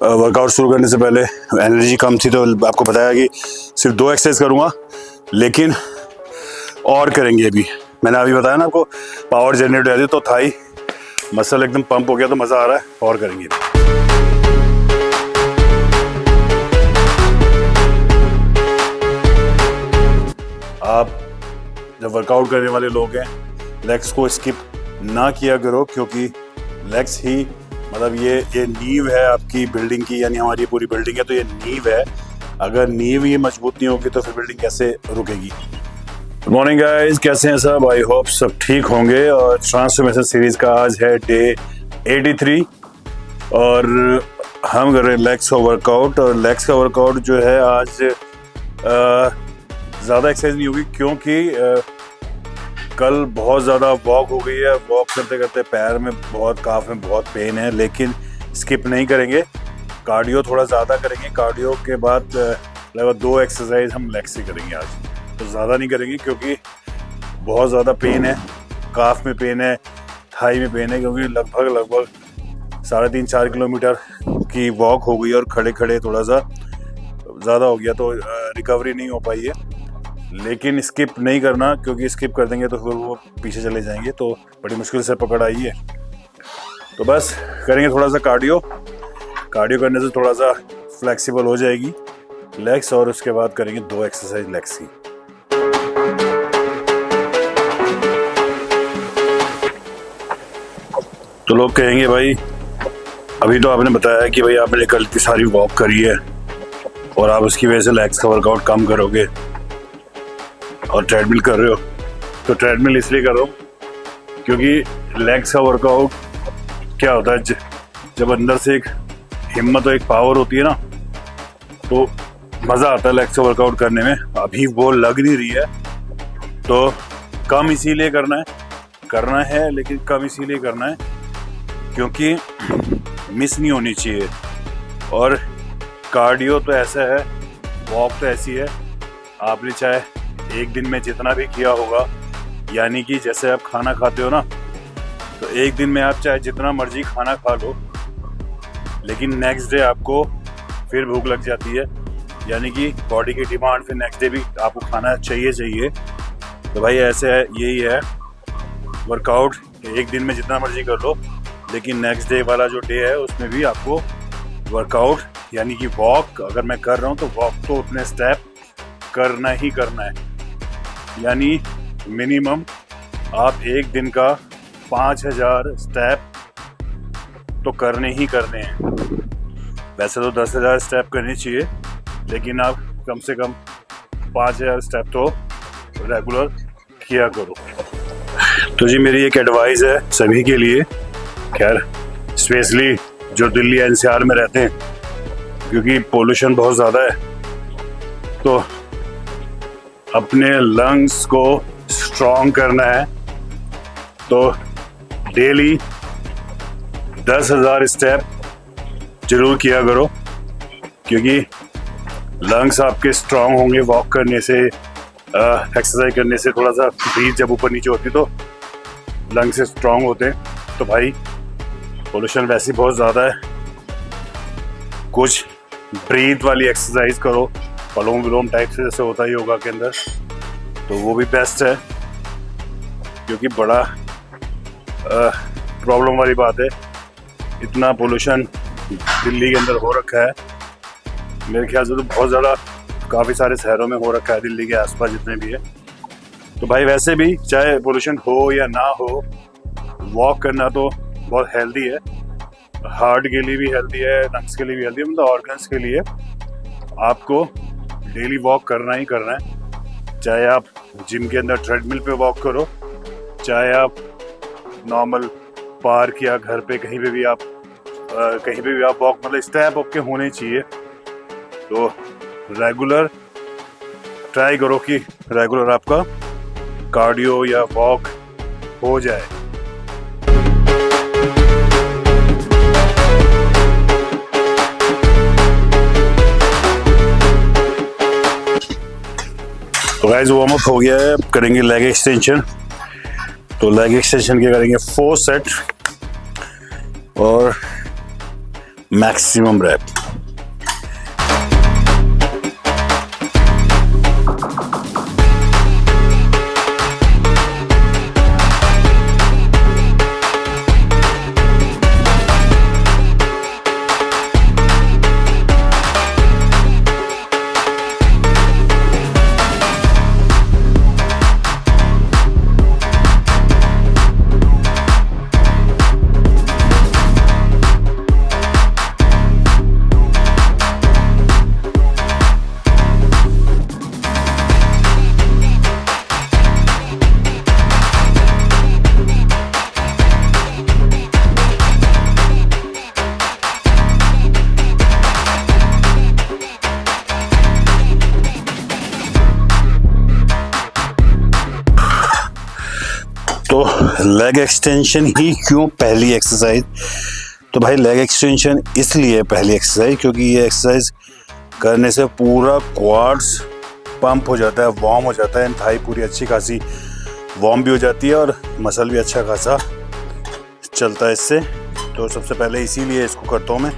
Workout शुरू करने से पहले एनर्जी कम थी तो आपको बताया कि सिर्फ 2 एक्सरसाइज करूँगा, लेकिन और करेंगे। अभी मैंने अभी बताया ना आपको, पावर जनरेट हो जाती तो थाई मसल एकदम पंप हो गया, तो मज़ा आ रहा है। और करेंगे। आप जब वर्कआउट करने वाले लोग हैं, लेग्स को स्किप ना किया करो, क्योंकि लेग्स ही मतलब ये नींव है आपकी बिल्डिंग की, यानी हमारी पूरी बिल्डिंग है तो ये नींव है। अगर नींव ये मजबूत नहीं होगी तो फिर बिल्डिंग कैसे रुकेगी। गुड मॉर्निंग गाइस, कैसे हैं सब? आई होप सब ठीक होंगे। और ट्रांसफॉर्मेशन सीरीज का आज है डे 83 और हम कर रहे हैं लेग्स का वर्कआउट। और लेग्स का वर्कआउट जो है आज ज़्यादा एक्सरसाइज नहीं होगी, क्योंकि कल बहुत ज़्यादा वॉक हो गई है। वॉक करते करते पैर में बहुत, काफ में बहुत पेन है, लेकिन स्किप नहीं करेंगे, कार्डियो थोड़ा ज़्यादा करेंगे। कार्डियो के बाद लगभग 2 एक्सरसाइज हम लेग से करेंगे आज, तो ज़्यादा नहीं करेंगे क्योंकि बहुत ज़्यादा पेन है। काफ में पेन है, थाई में पेन है, क्योंकि लगभग 3.5-4 किलोमीटर की वॉक हो गई और खड़े खड़े थोड़ा सा ज़्यादा हो गया, तो रिकवरी नहीं हो पाई है। लेकिन स्किप नहीं करना, क्योंकि स्किप कर देंगे तो फिर वो पीछे चले जाएंगे, तो बड़ी मुश्किल से पकड़ आई है। तो बस करेंगे थोड़ा सा कार्डियो करने से थोड़ा सा फ्लेक्सिबल हो जाएगी लेग्स, और उसके बाद करेंगे 2 एक्सरसाइज लेग्स की। तो लोग कहेंगे भाई, अभी तो आपने बताया कि भाई आपने कल की सारी वॉक करी है और आप उसकी वजह से लेग्स का वर्कआउट कम करोगे और ट्रेडमिल कर रहे हो। तो ट्रेडमिल इसलिए कर रहा हूँ क्योंकि लेग्स का वर्कआउट क्या होता है, जब अंदर से एक हिम्मत और एक पावर होती है ना, तो मज़ा आता है लेग्स का वर्कआउट करने में। अभी वो लग नहीं रही है, तो कम इसीलिए करना है, लेकिन कम इसीलिए करना है क्योंकि मिस नहीं होनी चाहिए। और कार्डियो तो ऐसा है, वॉक तो ऐसी है, आपने चाहे एक दिन में जितना भी किया होगा, यानी कि जैसे आप खाना खाते हो ना, तो एक दिन में आप चाहे जितना मर्जी खाना खा लो, लेकिन नेक्स्ट डे आपको फिर भूख लग जाती है, यानी कि बॉडी की डिमांड फिर नेक्स्ट डे भी आपको खाना चाहिए। तो भाई ऐसे है, यही है वर्कआउट, एक दिन में जितना मर्जी कर लो, लेकिन नेक्स्ट डे वाला जो डे है उसमें भी आपको वर्कआउट यानी कि वॉक, अगर मैं कर रहा हूँ तो वॉक तो उतने स्टेप करना ही करना है। यानी मिनिमम आप एक दिन का 5000 स्टेप तो करने ही करने हैं। वैसे तो 10,000 स्टेप करने चाहिए, लेकिन आप कम से कम 5000 स्टेप तो रेगुलर किया करो। तो जी मेरी एक एडवाइस है सभी के लिए, खैर स्पेशली जो दिल्ली एनसीआर में रहते हैं, क्योंकि पोल्यूशन बहुत ज़्यादा है, तो अपने लंग्स को स्ट्रॉन्ग करना है तो डेली 10,000 स्टेप जरूर किया करो, क्योंकि लंग्स आपके स्ट्रॉन्ग होंगे वॉक करने से, एक्सरसाइज करने से। थोड़ा सा ब्रीथ जब ऊपर नीचे होती तो लंग्स से स्ट्रॉन्ग होते हैं। तो भाई पोल्यूशन वैसे बहुत ज़्यादा है, कुछ ब्रीथ वाली एक्सरसाइज करो, अनुलोम विलोम टाइप से, जैसे होता है योगा के अंदर, तो वो भी बेस्ट है। क्योंकि बड़ा प्रॉब्लम वाली बात है, इतना पोल्यूशन दिल्ली के अंदर हो रखा है, मेरे ख्याल से तो बहुत ज़्यादा, काफ़ी सारे शहरों में हो रखा है, दिल्ली के आसपास जितने भी है। तो भाई वैसे भी चाहे पोल्यूशन हो या ना हो, वॉक करना तो बहुत हेल्दी है, हार्ट के लिए भी हेल्दी है, लंग्स के लिए भी हेल्दी है, मतलब ऑर्गन्स के लिए आपको डेली वॉक करना ही करना है। चाहे आप जिम के अंदर ट्रेडमिल पे वॉक करो, चाहे आप नॉर्मल पार्क या घर पे कहीं पे भी आप वॉक, मतलब स्टेप आपके होने चाहिए। तो रेगुलर ट्राई करो कि रेगुलर आपका कार्डियो या वॉक हो जाए। तो गाइस वार्म अप हो गया है, करेंगे लेग एक्सटेंशन। तो लेग एक्सटेंशन के करेंगे 4 सेट और मैक्सिमम रैप। तो लेग एक्सटेंशन ही क्यों पहली एक्सरसाइज? तो भाई लेग एक्सटेंशन इसलिए पहली एक्सरसाइज क्योंकि ये एक्सरसाइज करने से पूरा क्वाड्स पंप हो जाता है, वार्म हो जाता है, थाई पूरी अच्छी खासी वार्म भी हो जाती है और मसल भी अच्छा खासा चलता है इससे। तो सबसे पहले इसीलिए इसको करता हूँ मैं।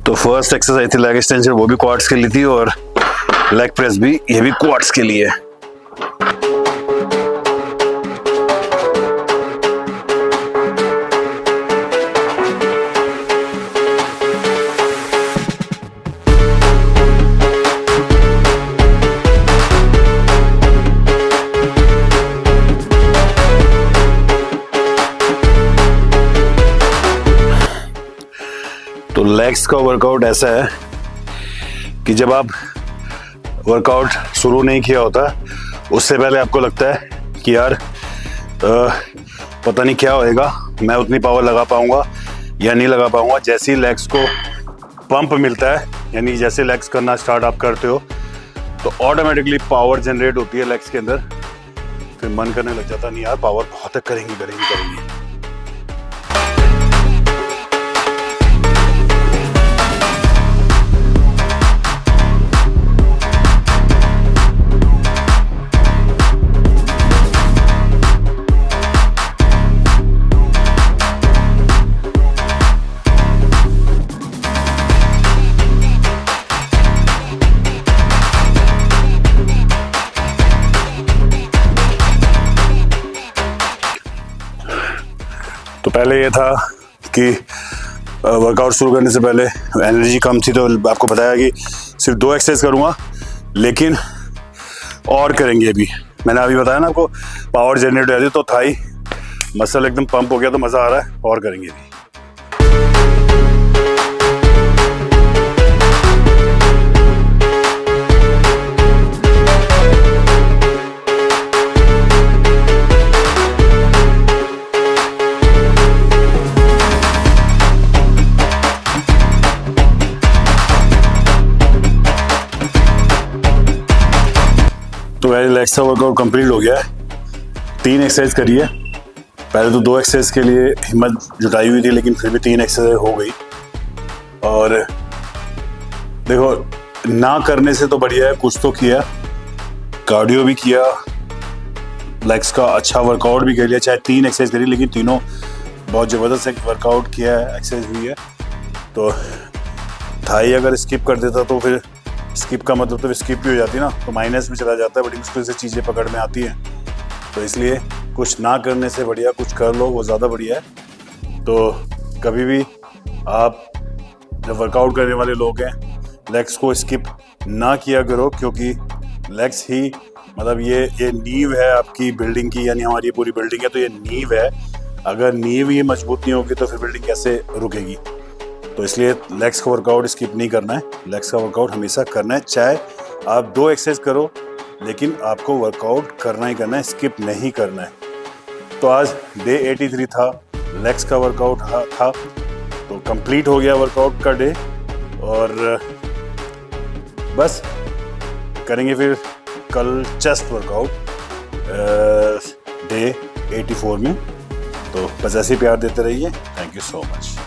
तो फर्स्ट एक्सरसाइज थी लेग एक्सटेंशन, वो भी क्वाड्स के लिए थी, और लेग प्रेस भी, ये भी क्वाड्स के लिए। तो लेग्स का वर्कआउट ऐसा है कि जब आप वर्कआउट शुरू नहीं किया होता उससे पहले आपको लगता है कि यार पता नहीं क्या होएगा, मैं उतनी पावर लगा पाऊंगा या नहीं लगा पाऊंगा। जैसे ही लेग्स को पंप मिलता है, यानी जैसे लेग्स करना स्टार्ट आप करते हो तो ऑटोमेटिकली पावर जनरेट होती है लेग्स के अंदर। फिर मन करने लग जाता नहीं यार पावर बहुत है, करेंगे। तो पहले ये था कि वर्कआउट शुरू करने से पहले एनर्जी कम थी, तो आपको बताया कि सिर्फ 2 एक्सरसाइज करूँगा, लेकिन और करेंगे। अभी मैंने अभी बताया ना आपको पावर जनरेट हो जाती है, तो थाई मसल एकदम पंप हो गया, तो मज़ा आ रहा है, और करेंगे अभी। तो मेरी लेग्स का वर्कआउट कंप्लीट हो गया है। 3 एक्सरसाइज करी है। पहले तो 2 एक्सरसाइज के लिए हिम्मत जुटाई हुई थी, लेकिन फिर भी 3 एक्सरसाइज हो गई। और देखो, ना करने से तो बढ़िया है कुछ तो किया, कार्डियो भी किया, लेग्स का अच्छा वर्कआउट भी कर लिया। चाहे 3 एक्सरसाइज करी, लेकिन तीनों बहुत ज़बरदस्त वर्कआउट किया है, एक्सरसाइज हुई है। तो थाई अगर स्किप कर देता तो फिर स्किप का मतलब तो स्किप भी हो जाती ना, तो माइनस में चला जाता है, बड़ी मुश्किल से चीज़ें पकड़ में आती हैं। तो इसलिए कुछ ना करने से बढ़िया कुछ कर लो, वो ज़्यादा बढ़िया है। तो कभी भी आप जो वर्कआउट करने वाले लोग हैं, लेग्स को स्किप ना किया करो, क्योंकि लेग्स ही मतलब ये नींव है आपकी बिल्डिंग की, यानी हमारी पूरी बिल्डिंग है तो ये नींव है। अगर नींव ही मजबूत नहीं होगी तो फिर बिल्डिंग कैसे रुकेगी। तो इसलिए लेग्स का वर्कआउट स्किप नहीं करना है, लेग्स का वर्कआउट हमेशा करना है। चाहे आप 2 एक्सरसाइज करो, लेकिन आपको वर्कआउट करना ही करना है, स्किप नहीं करना है। तो आज डे 83 था, लेग्स का वर्कआउट था, तो कंप्लीट हो गया वर्कआउट का डे। और बस करेंगे फिर कल चेस्ट वर्कआउट डे 84 में। तो बस ऐसे ही प्यार देते रहिए। Thank you so much.